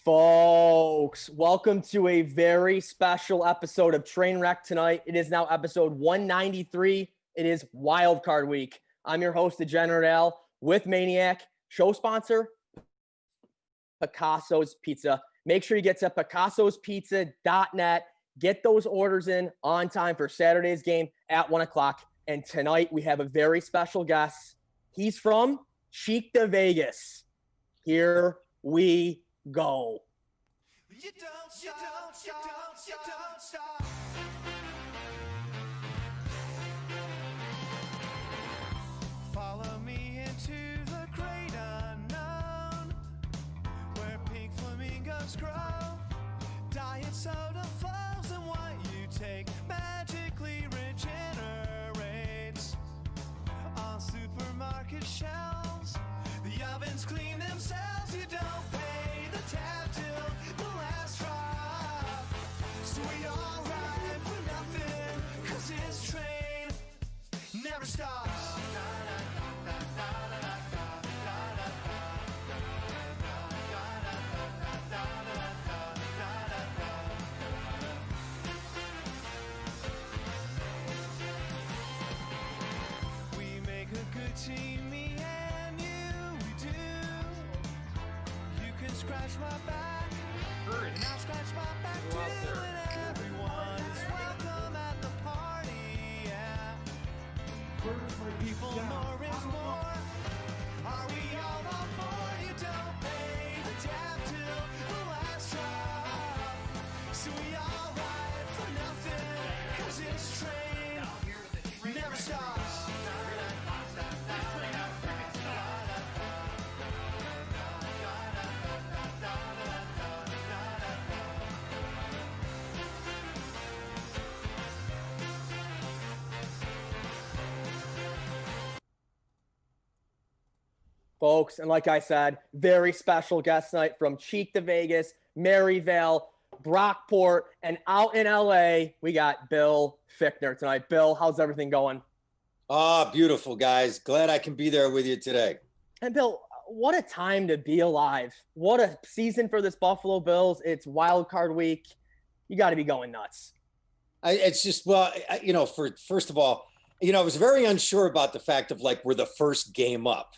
Folks, welcome to a very special episode of Trainwreck tonight. It is now episode 193. It is Wild Card Week. I'm your host, Degenerate Al, with Maniac. Show sponsor, Picasso's Pizza. Make sure you get to picassospizza.net. Get those orders in on time for Saturday's game at 1 o'clock. And tonight we have a very special guest. He's from Cheek to Vegas. Here we go. You don't stop. Follow me into the great unknown, where pink flamingos grow. Diet soda flows and what you take magically regenerates. On supermarket shelves, the ovens clean themselves. You don't pay the tab till the last drop. So we all ride for nothing, 'cause his train never stops. We make a good team, me and you, we do. You can scratch my back, and I'll scratch my back too. And everyone is welcome at the party, yeah. People more is more. Are we all on board? You don't pay the tab till the last drop. So we all ride for nothing, 'cause this train never stops. Folks, and like I said, very special guest tonight from Cheek to Vegas, Maryvale, Brockport, and out in LA, we got Bill Fichtner tonight. Bill, how's everything going? Beautiful, guys. Glad I can be there with you today. And Bill, what a time to be alive. What a season for this Buffalo Bills. It's Wild Card Week. You got to be going nuts. It's just, first of all, I was very unsure about the fact of like, we're the first game up.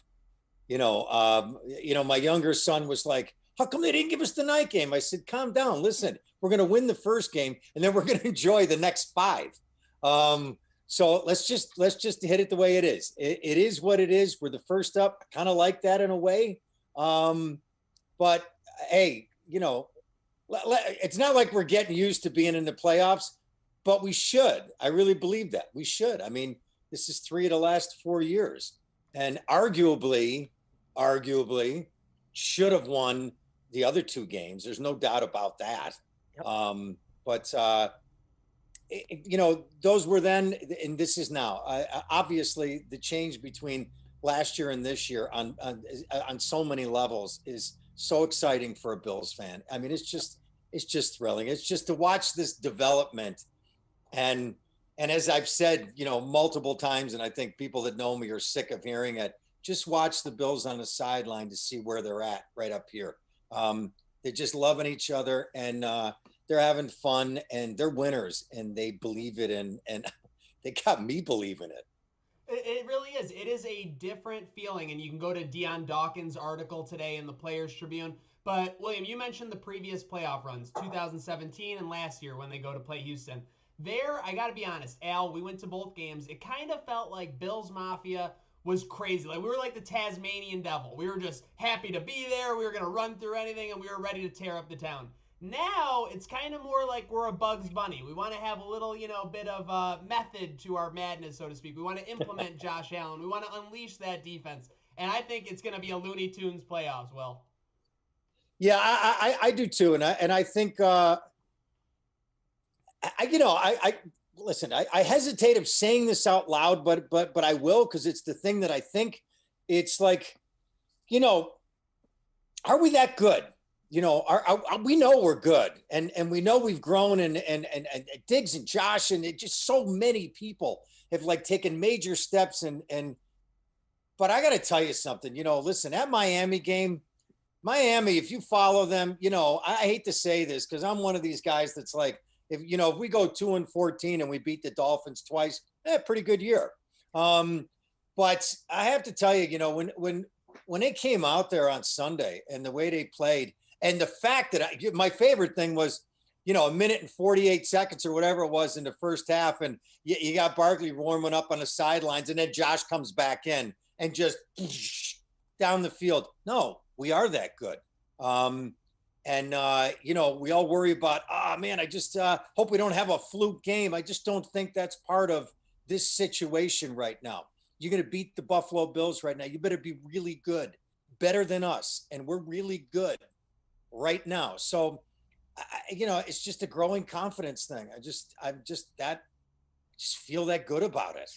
My younger son was like, how come they didn't give us the night game? I said, calm down. Listen, we're going to win the first game and then we're going to enjoy the next five. So let's just hit it the way it is. It is what it is. We're the first up. I kind of like that in a way. But hey, it's not like we're getting used to being in the playoffs, but we should. I really believe that we should. I mean, this is 3 of the last 4 years, and arguably should have won the other 2 games. There's no doubt about that. Yep. Those were then, and this is now. Obviously, the change between last year and this year on so many levels is so exciting for a Bills fan. I mean, it's just thrilling. It's just to watch this development, and as I've said, multiple times, and I think people that know me are sick of hearing it. Just watch the Bills on the sideline to see where they're at right up here. They're just loving each other, and they're having fun, and they're winners, and they believe it, and they got me believing it. It really is. It is a different feeling, and you can go to Deion Dawkins' article today in the Players Tribune. But, William, you mentioned the previous playoff runs, 2017 and last year when they go to play Houston. There, I got to be honest, Al, we went to both games. It kind of felt like Bills Mafia was crazy. Like, we were like the Tasmanian devil. We were just happy to be there. We were going to run through anything, and we were ready to tear up the town. Now, it's kind of more like we're a Bugs Bunny. We want to have a little, bit of method to our madness, so to speak. We want to implement Josh Allen. We want to unleash that defense. And I think it's going to be a Looney Tunes playoffs, Will. Yeah, I do too. And I think, listen, I hesitate of saying this out loud, but I will, because it's the thing that I think. It's like, are we that good? We know we're good, and we know we've grown, and Diggs and Josh and just so many people have like taken major steps, but I got to tell you something. Listen, that Miami game, Miami, if you follow them, I hate to say this because I'm one of these guys that's like, if we go 2-14 and we beat the Dolphins twice, pretty good year. But I have to tell you, when they came out there on Sunday and the way they played, and the fact that my favorite thing was, a minute and 48 seconds or whatever it was in the first half, and you got Barkley warming up on the sidelines, and then Josh comes back in and just down the field. No, we are that good. We all worry about, man, I just hope we don't have a fluke game. I just don't think that's part of this situation right now. You're going to beat the Buffalo Bills right now. You better be really good, better than us. And we're really good right now. So, it's just a growing confidence thing. I just feel that good about it,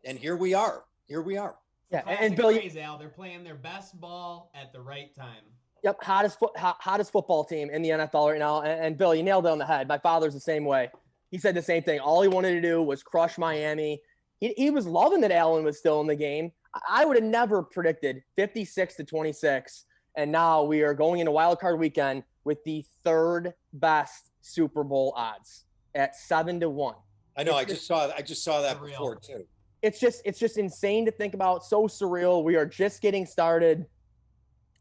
and here we are. Yeah. Classic And Bill, phrase, Al, they're playing their best ball at the right time. Yep, hottest football team in the NFL right now. And Bill, you nailed it on the head. My father's the same way. He said the same thing. All he wanted to do was crush Miami. He was loving that Allen was still in the game. I would have never predicted 56-26. And now we are going into Wild Card Weekend with the third best Super Bowl odds at 7-1. I know. I just saw that Surreal. before too. It's just insane to think about. So surreal. We are just getting started.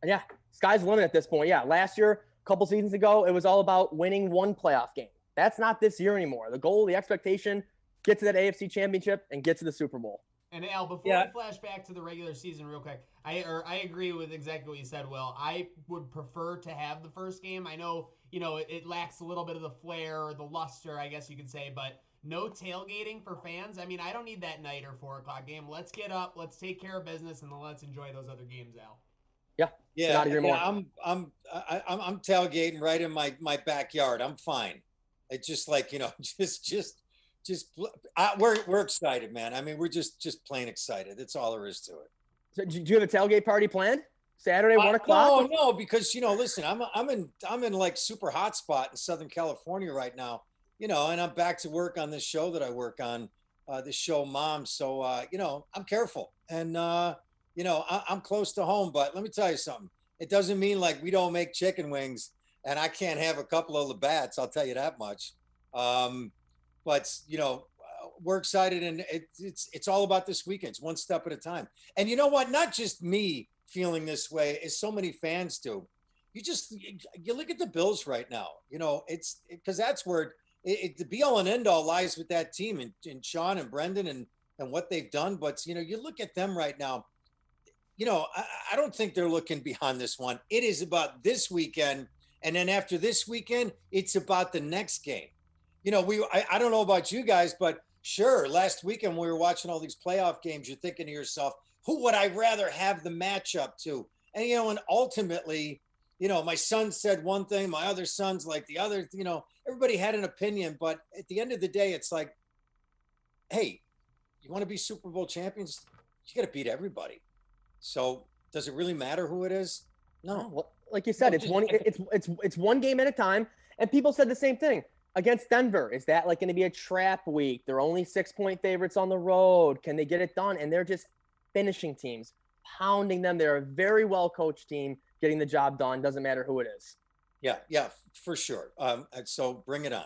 And yeah, sky's the limit at this point. Yeah, last year, a couple seasons ago, it was all about winning one playoff game. That's not this year anymore. The goal, the expectation, get to that AFC Championship and get to the Super Bowl. And Al, before we flash back to the regular season real quick, I agree with exactly what you said, Will. I would prefer to have the first game. I know, it lacks a little bit of the flair or the luster, I guess you could say, but no tailgating for fans. I mean, I don't need that night or 4:00 game. Let's get up, let's take care of business, and then let's enjoy those other games, Al. Yeah. I'm tailgating right in my backyard. I'm fine. It's just like, we're excited, man. I mean, we're just plain excited. That's all there is to it. So, do you have a tailgate party planned? Saturday, 1:00? No, because listen, I'm in like super hot spot in Southern California right now. And I'm back to work on this show that I work on, this show Mom. So I'm careful, and I'm close to home. But let me tell you something. It doesn't mean like we don't make chicken wings, and I can't have a couple of Labatt's. I'll tell you that much. But we're excited, and it's all about this weekend. It's one step at a time. And you know what? Not just me feeling this way, as so many fans do. You look at the Bills right now. It's because that's where the be all and end all lies with that team and Sean and Brendan and what they've done. But you look at them right now. I don't think they're looking beyond this one. It is about this weekend, and then after this weekend, it's about the next game. I don't know about you guys, but sure, last weekend when we were watching all these playoff games, you're thinking to yourself, who would I rather have the matchup to? And, and ultimately, my son said one thing, my other son's like the other, everybody had an opinion, but at the end of the day, it's like, hey, you want to be Super Bowl champions? You got to beat everybody. So does it really matter who it is? No. Well, like you said, it's one game at a time. And people said the same thing. Against Denver, is that like going to be a trap week? They're only 6-point favorites on the road. Can they get it done? And they're just finishing teams, pounding them. They're a very well-coached team, getting the job done. Doesn't matter who it is. Yeah, for sure. So bring it on.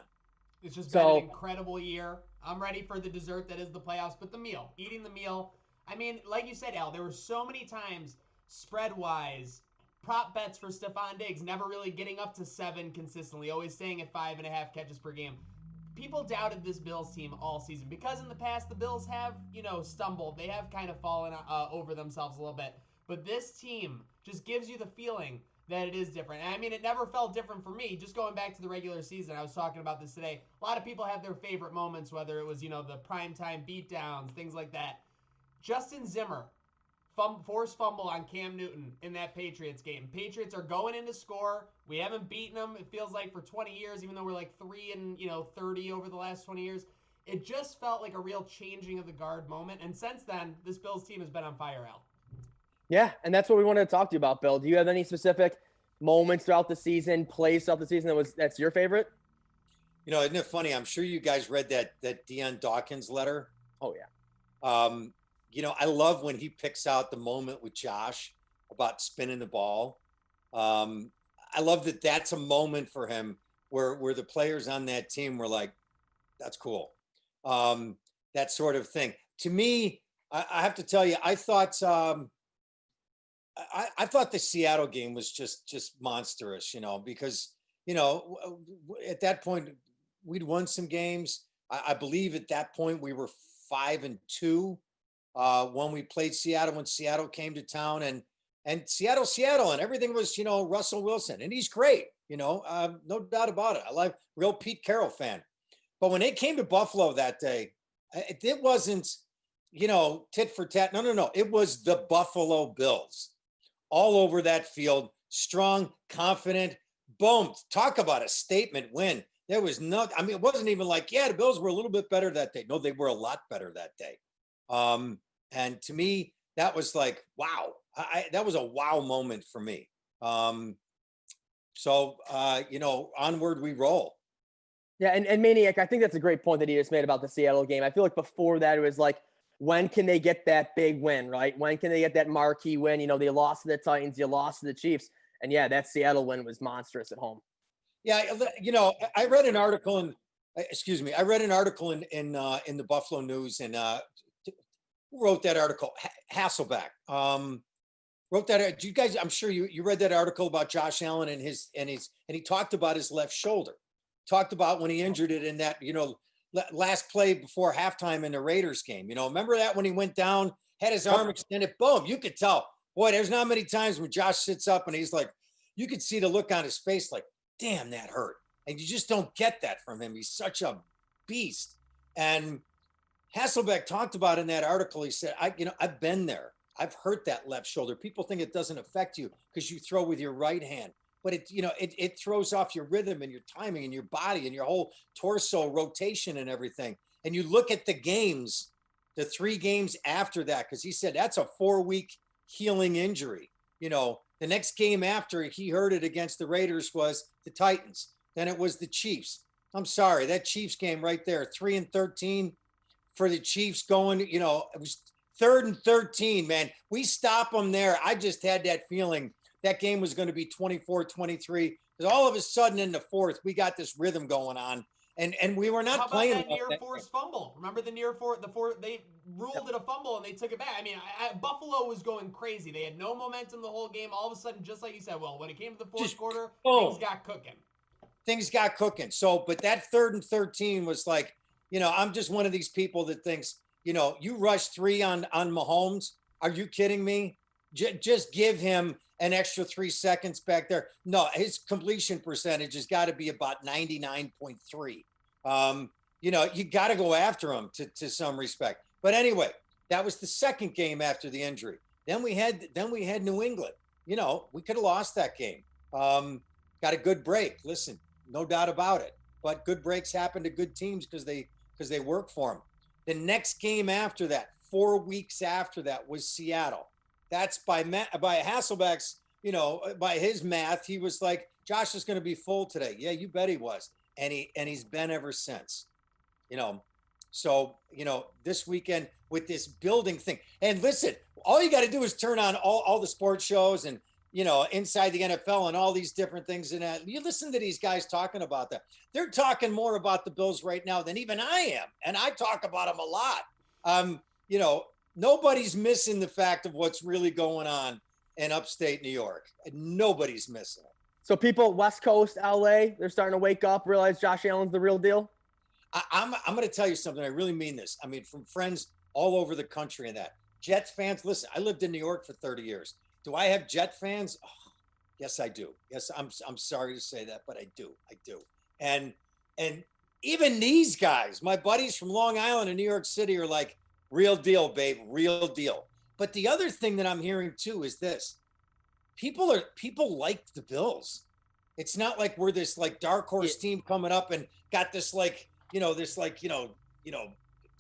It's just been an incredible year. I'm ready for the dessert that is the playoffs, but eating the meal. I mean, like you said, Al, there were so many times spread-wise, prop bets for Stephon Diggs, never really getting up to 7 consistently, always staying at 5.5 catches per game. People doubted this Bills team all season because in the past the Bills have, stumbled. They have kind of fallen over themselves a little bit. But this team just gives you the feeling that it is different. And I mean, it never felt different for me. Just going back to the regular season, I was talking about this today. A lot of people have their favorite moments, whether it was, the primetime beatdowns, things like that. Justin Zimmer, forced fumble on Cam Newton in that Patriots game. Patriots are going in to score. We haven't beaten them, it feels like, for 20 years, even though we're like 3-30 over the last 20 years. It just felt like a real changing of the guard moment. And since then, this Bills team has been on fire, Al. Yeah, and that's what we wanted to talk to you about, Bill. Do you have any specific moments throughout the season, plays throughout the season that's your favorite? Isn't it funny? I'm sure you guys read that Deion Dawkins letter. Oh, yeah. I love when he picks out the moment with Josh about spinning the ball. I love that that's a moment for him where the players on that team were like, that's cool. That sort of thing. To me, I have to tell you, I thought I thought the Seattle game was just monstrous, because at that point we'd won some games. I believe at that point we were 5-2 when we played Seattle, when Seattle came to town, and Seattle, and everything was Russell Wilson, and he's great, no doubt about it. I like real Pete Carroll fan, but when it came to Buffalo that day, it wasn't tit for tat. No. It was the Buffalo Bills all over that field, strong, confident. Boom. Talk about a statement win. There was it wasn't even like, yeah, the Bills were a little bit better that day. No, they were a lot better that day. And to me, that was like, wow. That was a wow moment for me. Onward we roll. Yeah, and Maniac, I think that's a great point that he just made about the Seattle game. I feel like before that, it was like, when can they get that big win, right? When can they get that marquee win? They lost to the Titans, you lost to the Chiefs. And yeah, that Seattle win was monstrous at home. Yeah, I read an article in the Buffalo News, and who wrote that article? Hasselbeck. Wrote that. You guys, I'm sure you read that article about Josh Allen and he talked about his left shoulder. Talked about when he injured it in that, last play before halftime in the Raiders game. Remember that when he went down, had his arm extended, boom, you could tell. Boy, there's not many times when Josh sits up and he's like, you could see the look on his face like, damn, that hurt. And you just don't get that from him. He's such a beast. And Hasselbeck talked about in that article, he said, I've been there. I've hurt that left shoulder. People think it doesn't affect you because you throw with your right hand. But it throws off your rhythm and your timing and your body and your whole torso rotation and everything. And you look at the games, the 3 games after that, because he said that's a 4-week healing injury. The next game after he heard it against the Raiders was the Titans. Then it was the Chiefs. I'm sorry, that Chiefs game right there, 3-13 for the Chiefs going, it was 3rd and 13, man. We stop them there. I just had that feeling that game was going to be 24-23. Because all of a sudden in the 4th, we got this rhythm going on. And we were not playing. How about that near forced fumble? Remember the near force? They ruled it a fumble and they took it back. I mean, Buffalo was going crazy. They had no momentum the whole game. All of a sudden, just like you said, when it came to the fourth quarter, things got cooking. Things got cooking. So, but that 3rd and 13 was like, I'm just one of these people that thinks, you rush 3 on Mahomes. Are you kidding me? Just give him an extra 3 seconds back there. No, his completion percentage has got to be about 99.3. You got to go after him to some respect. But anyway, that was the second game after the injury. Then we had New England. We could have lost that game. Got a good break. Listen, no doubt about it. But good breaks happen to good teams because they work for them. The next game after that, 4 weeks after that, was Seattle. That's by Hasselbeck's, by his math, he was like, Josh is going to be full today. Yeah, you bet he was. And he's been ever since, So, this weekend with this building thing. And listen, all you got to do is turn on all the sports shows and, inside the NFL and all these different things. And you listen to these guys talking about that. They're talking more about the Bills right now than even I am. And I talk about them a lot. Nobody's missing the fact of what's really going on in upstate New York. Nobody's missing it. So people, West Coast, LA, they're starting to wake up, realize Josh Allen's the real deal. I'm going to tell you something. I really mean this. I mean, from friends all over the country and that. Jets fans, listen, I lived in New York for 30 years. Do I have Jet fans? Oh, yes, I do. Yes, I'm sorry to say that, but I do. And even these guys, my buddies from Long Island and New York City are like, real deal, babe, real deal. But the other thing that I'm hearing too is this. People like the Bills. It's not like we're this like dark horse team coming up and got this like,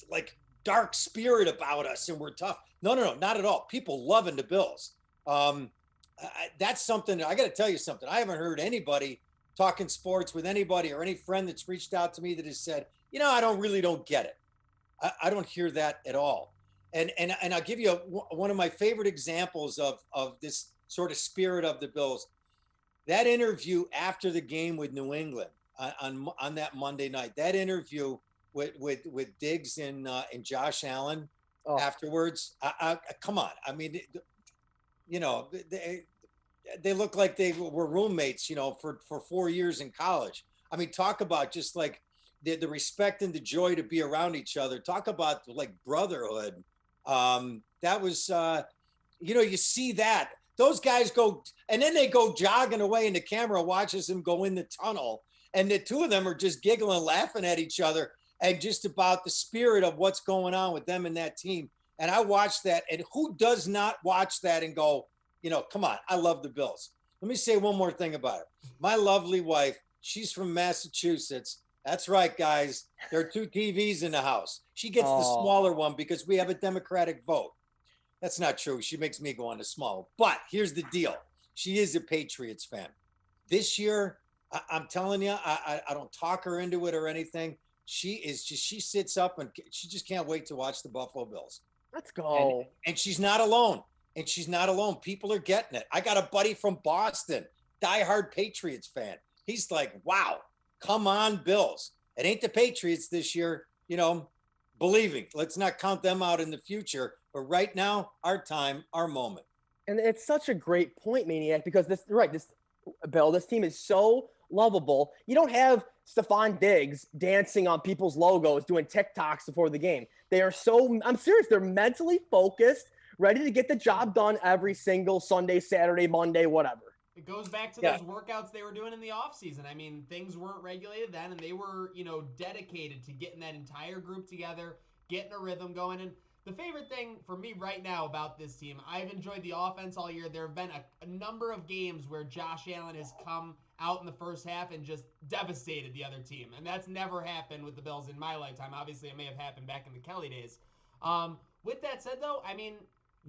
like dark spirit about us and we're tough. No, not at all. People loving the Bills. That's something I got to tell you something. I haven't heard anybody talking sports with anybody or any friend that's reached out to me that has said, I don't get it. I don't hear that at all. And I'll give you one of my favorite examples of this sort of spirit of the Bills. that interview after the game with New England on that Monday night, that interview with Diggs and Josh Allen afterwards, come on. I mean, you know, they look like they were roommates, you know, for 4 years in college. I mean, talk about just like the respect and the joy to be around each other. Talk about like brotherhood. That was, you know, you see that. Those guys go, and then they go jogging away, and the camera watches them go in the tunnel. And the two of them are just giggling, laughing at each other, and just about the spirit of what's going on with them and that team. And I watched that, and who does not watch that and go, you know, come on, I love the Bills. Let me say one more thing about it. My lovely wife, she's from Massachusetts. That's right, guys. There are 2 TVs in the house. She gets the smaller one because we have a Democratic vote. That's not true. She makes me go on the small. But here's the deal. She is a Patriots fan. This year, I'm telling you, I don't talk her into it or anything. She sits up and she just can't wait to watch the Buffalo Bills. Let's go. And she's not alone. And she's not alone. People are getting it. I got a buddy from Boston, diehard Patriots fan. He's like, wow, come on, Bills. It ain't the Patriots this year, you know, believing. Let's not count them out in the future. But right now, our time, our moment. And it's such a great point, Maniac, because this team is so lovable. You don't have Stephon Diggs dancing on people's logos, doing TikToks before the game. They are so, I'm serious, they're mentally focused, ready to get the job done every single Sunday, Saturday, Monday, whatever. It goes back to those workouts they were doing in the offseason. I mean, things weren't regulated then, and they were, you know, dedicated to getting that entire group together, getting a rhythm going. And the favorite thing for me right now about this team, I've enjoyed the offense all year. There have been a number of games where Josh Allen has come out in the first half and just devastated the other team. And that's never happened with the Bills in my lifetime. Obviously, it may have happened back in the Kelly days. With that said, though, I mean,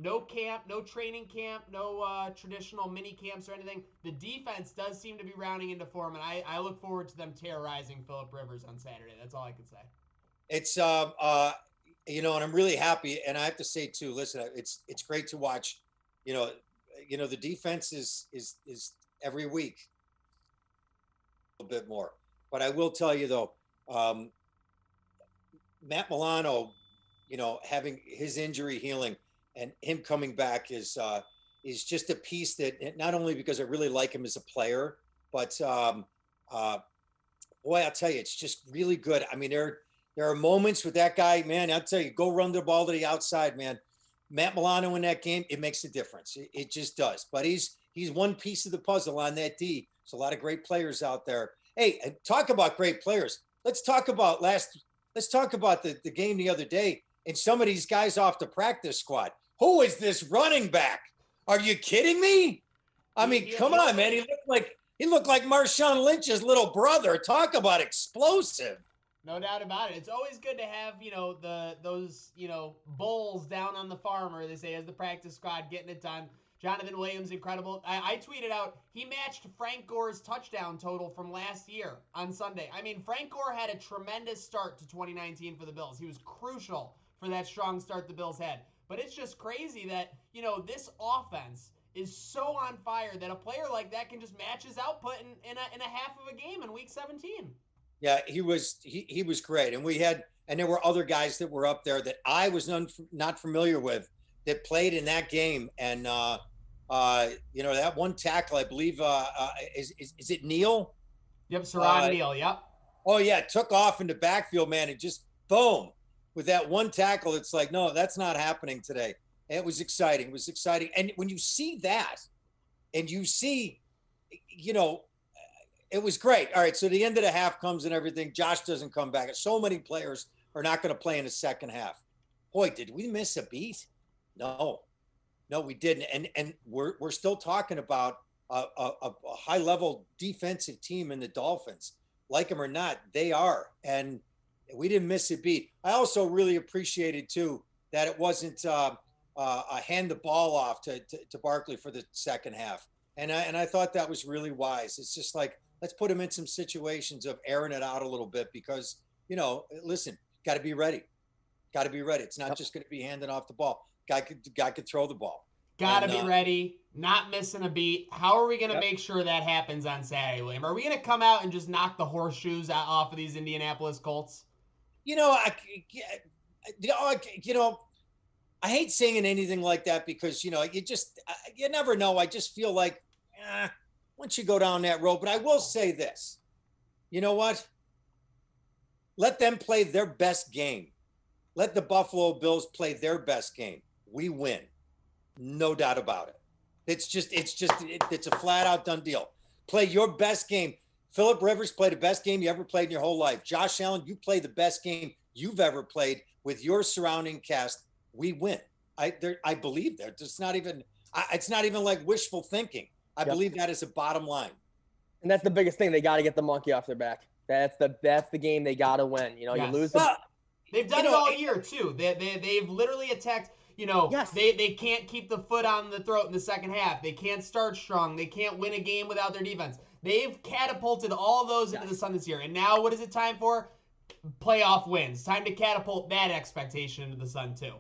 no camp, no training camp, no traditional mini camps or anything. The defense does seem to be rounding into form, and I look forward to them terrorizing Phillip Rivers on Saturday. That's all I can say. It's you know, and I'm really happy. And I have to say too, listen, it's great to watch. You know, the defense is every week a little bit more. But I will tell you though, Matt Milano, you know, having his injury healing and him coming back is just a piece that not only because I really like him as a player, but boy, I'll tell you, it's just really good. I mean, there are moments with that guy, man. I'll tell you, go run the ball to the outside, man. Matt Milano in that game, it makes a difference. It just does. But he's one piece of the puzzle on that D. There's a lot of great players out there. Hey, talk about great players. Let's talk about the game the other day and some of these guys off the practice squad. Who is this running back? Are you kidding me? I mean, come on, man. He looked like Marshawn Lynch's little brother. Talk about explosive. No doubt about it. It's always good to have, you know, those, you know, bulls down on the farm, or they say, as the practice squad getting it done. Jonathan Williams, incredible. I tweeted out, he matched Frank Gore's touchdown total from last year on Sunday. I mean, Frank Gore had a tremendous start to 2019 for the Bills. He was crucial for that strong start the Bills had. But it's just crazy that, you know, this offense is so on fire that a player like that can just match his output in a half of a game in week 17. Yeah, he was great. And there were other guys that were up there that I was not familiar with that played in that game. And, you know, that one tackle, I believe, is it Neal? Yep, Saran Neal, yep. Oh, yeah, took off in the backfield, man, and just boom. With that one tackle, it's like, no, that's not happening today. It was exciting. It was exciting. And when you see that and you see, you know, it was great. All right, so the end of the half comes and everything. Josh doesn't come back. So many players are not going to play in the second half. Boy, did we miss a beat? No, we didn't. And we're still talking about a high-level defensive team in the Dolphins. Like them or not, they are. And we didn't miss a beat. I also really appreciated, too, that it wasn't a hand the ball off to Barkley for the second half. And I thought that was really wise. It's just like, let's put him in some situations of airing it out a little bit because, you know, listen, got to be ready. It's not just going to be handing off the ball. Guy could throw the ball. Gotta be ready. Not missing a beat. How are we going to make sure that happens on Saturday, William? Are we going to come out and just knock the horseshoes off of these Indianapolis Colts? I hate saying anything like that because, you never know. I just feel like once you go down that road, but I will say this, you know what? Let them play their best game. Let the Buffalo Bills play their best game. We win. No doubt about it. It's a flat out done deal. Play your best game. Phillip Rivers played the best game you ever played in your whole life. Josh Allen, you play the best game you've ever played with your surrounding cast. We win. I believe that. It's not even like wishful thinking. I believe that is a bottom line. And that's the biggest thing. They got to get the monkey off their back. That's the game they got to win. You lose. They've done it all year too. They've literally attacked. They can't keep the foot on the throat in the second half. They can't start strong. They can't win a game without their defense. They've catapulted all those into the sun this year. And now what is it time for? Playoff wins. Time to catapult that expectation into the sun too.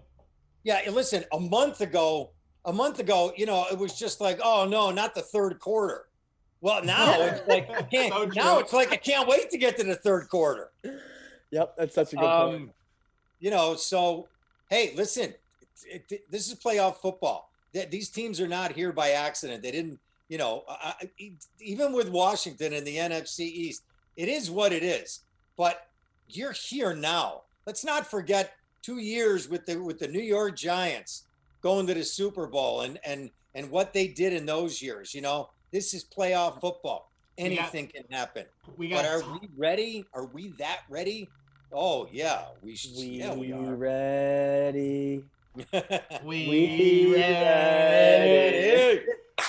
Yeah, listen, a month ago, it was just like, oh no, not the third quarter. Well, now it's like I can't wait to get to the third quarter. Yep, that's such a good point. So hey, listen, this is playoff football. These teams are not here by accident. They didn't, even with Washington in the NFC East, it is what it is. But you're here now. Let's not forget 2 years with the New York Giants going to the Super Bowl and what they did in those years. This is playoff football. Anything can happen. But are we ready? Are we that ready? Oh yeah, we should. Yeah, we are ready. We ready.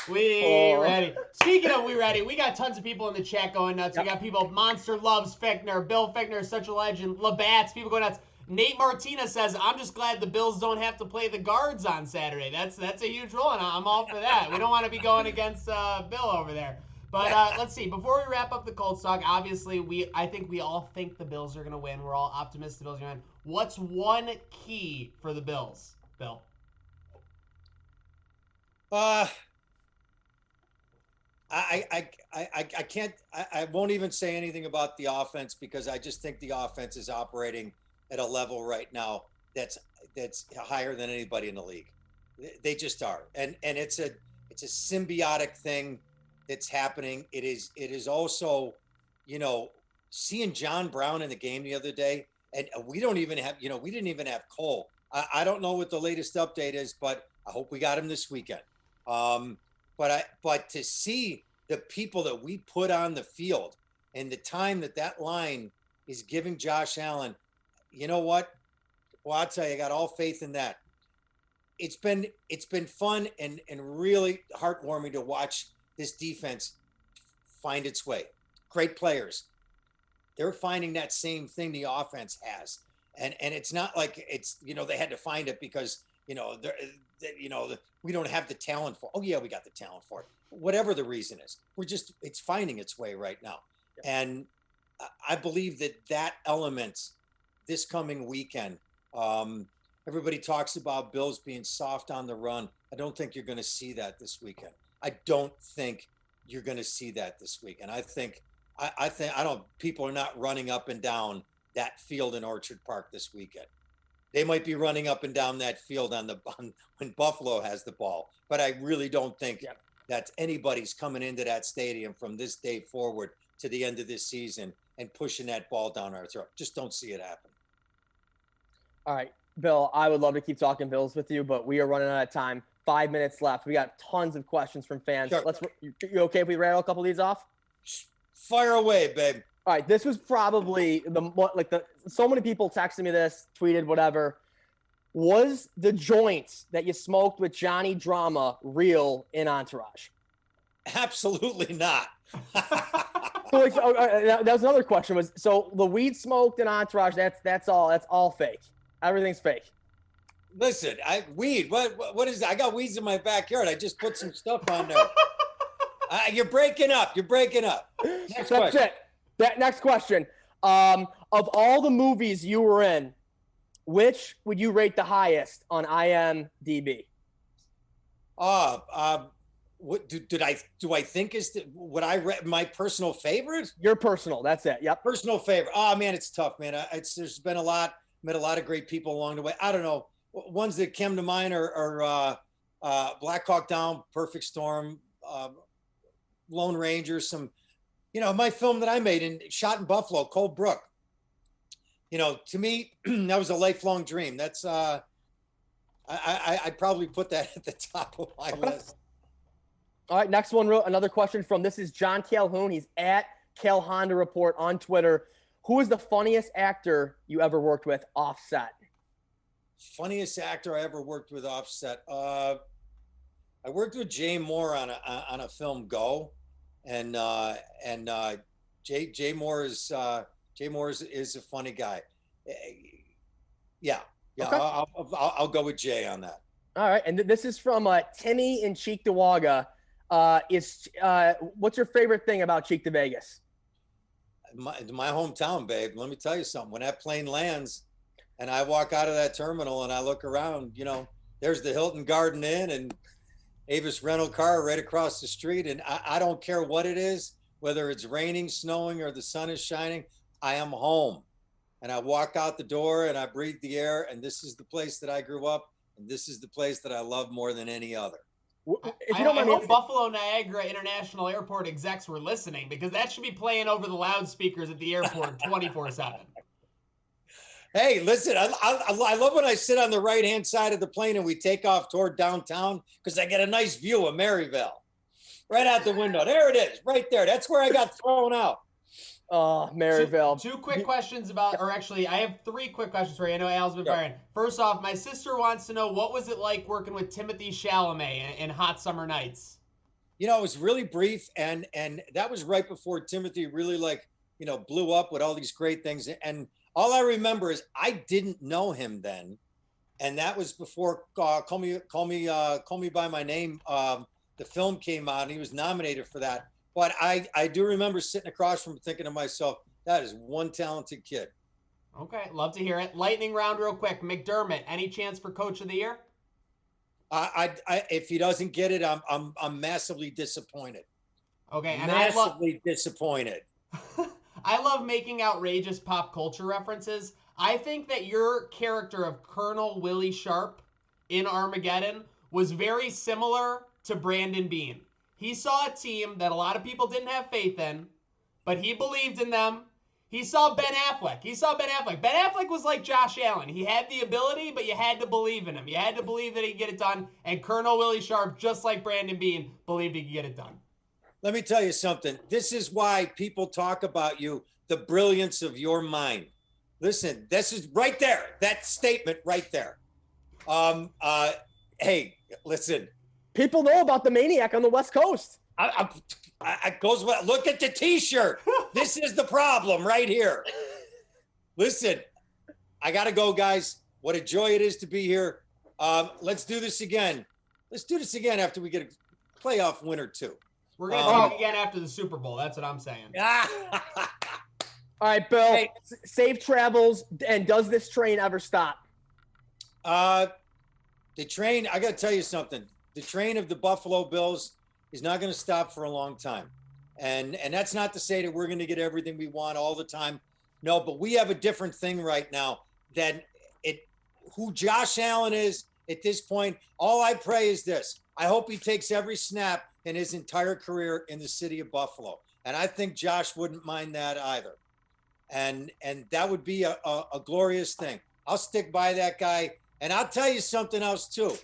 We ready. Speaking of we ready, we got tons of people in the chat going nuts. We got people. Monster loves Fichtner. Bill Fichtner is such a legend. Labatt's people going nuts. Nate Martinez says, I'm just glad the Bills don't have to play the guards on Saturday. That's a huge role, and I'm all for that. We don't want to be going against Bill over there. But let's see. Before we wrap up the Colts talk, obviously, I think we all think the Bills are going to win. We're all optimistic the Bills are going to win. What's one key for the Bills, Bill? I can't. I won't even say anything about the offense because I just think the offense is operating at a level right now that's higher than anybody in the league. They just are, and it's a symbiotic thing that's happening. It is also, seeing John Brown in the game the other day, and we don't even have, we didn't even have Cole. I don't know what the latest update is, but I hope we got him this weekend. But to see the people that we put on the field and the time that line is giving Josh Allen, you know what? Well, I'll tell you, I got all faith in that. It's been fun and really heartwarming to watch this defense find its way. Great players. They're finding that same thing the offense has. And it's not like it's, they had to find it because, we don't have the talent for it. Oh yeah, we got the talent for it. Whatever the reason is, it's finding its way right now. Yeah. And I believe that element this coming weekend, everybody talks about Bills being soft on the run. I don't think you're going to see that this weekend. I don't think you're going to see that this weekend. People are not running up and down that field in Orchard Park this weekend. They might be running up and down that field when Buffalo has the ball, but I really don't think that anybody's coming into that stadium from this day forward to the end of this season and pushing that ball down our throat. Just don't see it happen. All right, Bill, I would love to keep talking Bills with you, but we are running out of time. 5 minutes left. We got tons of questions from fans. Sure. You okay if we rattle a couple of these off? Fire away, babe. All right, this was probably so many people texted me this, tweeted, whatever. Was the joints that you smoked with Johnny Drama real in Entourage? Absolutely not. That was another question. So the weed smoked in Entourage? That's all fake. Everything's fake. Listen, weed. What is that? I got weeds in my backyard. I just put some stuff on there. You're breaking up. Next question. Next question. Of all the movies you were in, which would you rate the highest on IMDb? what do I think is what I read my personal favorite? Your personal, that's it. Yep. Personal favorite. Oh man, it's tough, man. There's been met a lot of great people along the way. I don't know. Ones that come to mind are Black Hawk Down, Perfect Storm, Lone Ranger, some, my film that I made and shot in Buffalo, Cold Brook. To me, that was a lifelong dream. That's I'd probably put that at the top of my list. All right, next one. Another question this is John Calhoun. He's at Cal Honda Report on Twitter. Who is the funniest actor you ever worked with offset? Funniest actor I ever worked with offset. I worked with Jay Moore on a film, Go, and Jay Moore is a funny guy. Yeah. Okay. I'll go with Jay on that. All right, and this is from Timmy in Cheektowaga. What's your favorite thing about Cheek to Vegas? My hometown, babe. Let me tell you something. When that plane lands and I walk out of that terminal and I look around, there's the Hilton Garden Inn and Avis rental car right across the street. And I don't care what it is, whether it's raining, snowing, or the sun is shining, I am home. And I walk out the door and I breathe the air. And this is the place that I grew up. And this is the place that I love more than any other. I hope Buffalo Niagara International Airport execs were listening, because that should be playing over the loudspeakers at the airport 24/7. Hey, listen, I love when I sit on the right-hand side of the plane and we take off toward downtown, because I get a nice view of Maryville right out the window. There it is, right there. That's where I got thrown out. Oh, Maryville. Two quick questions I have 3 quick questions for you. I know Al's been firing. First off, my sister wants to know, what was it like working with Timothée Chalamet in Hot Summer Nights? It was really brief, and that was right before Timothy really blew up with all these great things. And all I remember is I didn't know him then, and that was before Call Me by My Name. The film came out, and he was nominated for that. But I do remember sitting across from him thinking to myself, that is one talented kid. Okay, love to hear it. Lightning round real quick. McDermott, any chance for Coach of the Year? If he doesn't get it, I'm massively disappointed. Okay, and massively disappointed. I love making outrageous pop culture references. I think that your character of Colonel Willie Sharp in Armageddon was very similar to Brandon Beane. He saw a team that a lot of people didn't have faith in, but he believed in them. He saw Ben Affleck. Ben Affleck was like Josh Allen. He had the ability, but you had to believe in him. You had to believe that he'd get it done. And Colonel Willie Sharp, just like Brandon Beane, believed he could get it done. Let me tell you something. This is why people talk about you, the brilliance of your mind. Listen, this is right there. That statement right there. Hey, listen. People know about the Maniac on the West Coast. I goes well. Look at the T-shirt. This is the problem right here. Listen, I gotta go, guys. What a joy it is to be here. Let's do this again. Let's do this again after we get a playoff win or two. We're gonna talk again after the Super Bowl. That's what I'm saying. All right, Bill. Hey. Safe travels. And does this train ever stop? The train. I gotta tell you something. The train of the Buffalo Bills is not going to stop for a long time. And that's not to say that we're going to get everything we want all the time. No, but we have a different thing right now than who Josh Allen is at this point. All I pray is this. I hope he takes every snap in his entire career in the city of Buffalo. And I think Josh wouldn't mind that either. And that would be a glorious thing. I'll stick by that guy. And I'll tell you something else too.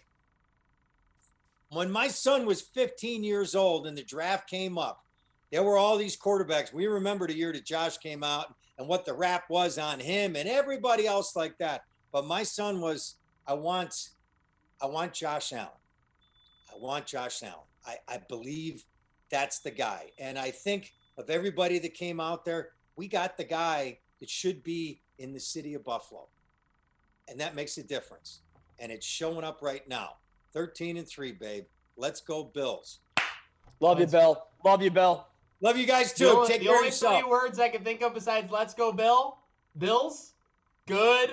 When my son was 15 years old and the draft came up, there were all these quarterbacks. We remember the year that Josh came out and what the rap was on him and everybody else like that. But my son was, I want Josh Allen. I want Josh Allen. I believe that's the guy. And I think of everybody that came out there, we got the guy that should be in the city of Buffalo. And that makes a difference. And it's showing up right now. 13-3, babe. Let's go Bills. Love you, Bill. Love you, Bill. Love you guys too. Take care of yourself. The only 3 words I can think of besides "Let's go Bill," Bills. Good.